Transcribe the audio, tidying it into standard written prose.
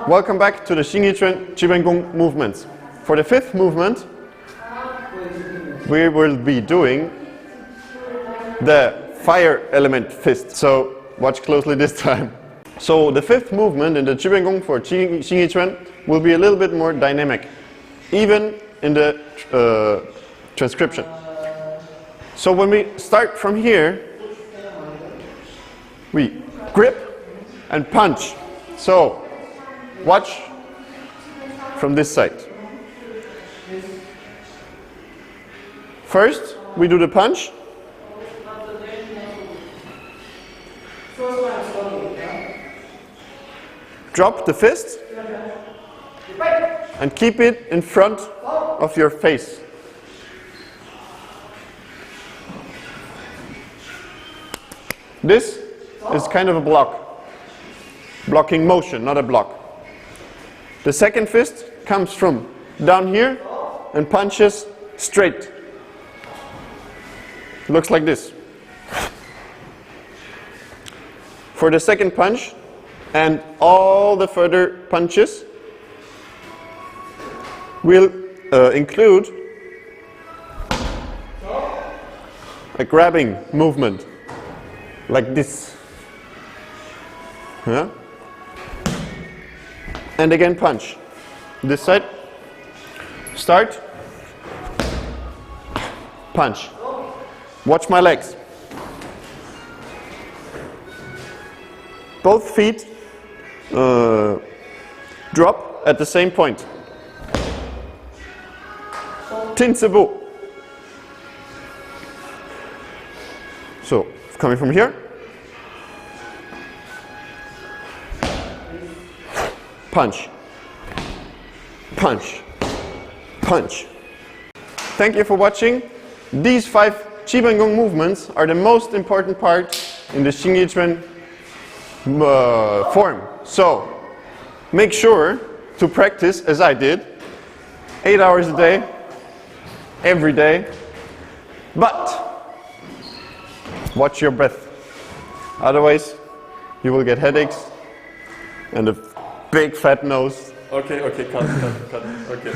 Welcome back to the 𝐸𝐸 movements. For the fifth movement, we will be doing the fire element fist. So watch closely this time. So the fifth movement in the 𝐸𝐸 for 𝐸𝐸 will be a little bit more dynamic, even in the transcription. So when we start from here, we grip and punch. So watch from this side. First, we do the punch. Drop the fist and keep it in front of your face. This is kind of a blocking motion, not a block. The second fist comes from down here and punches straight. Looks like this. For the second punch and all the further punches will include a grabbing movement like this. Yeah? And again punch. This side. Start. Punch. Watch my legs. Both feet drop at the same point. 𝐸𝐸𝐶𝐬𝐿. So, coming from here. Punch. Punch. Punch. Thank you for watching. These 5 𝐸𝐸 movements are the most important part in the 𝐸𝐸 form. So, make sure to practice as I did, 8 hours a day, every day, but watch your breath. Otherwise, you will get headaches and a big fat nose. Okay, cut. Okay.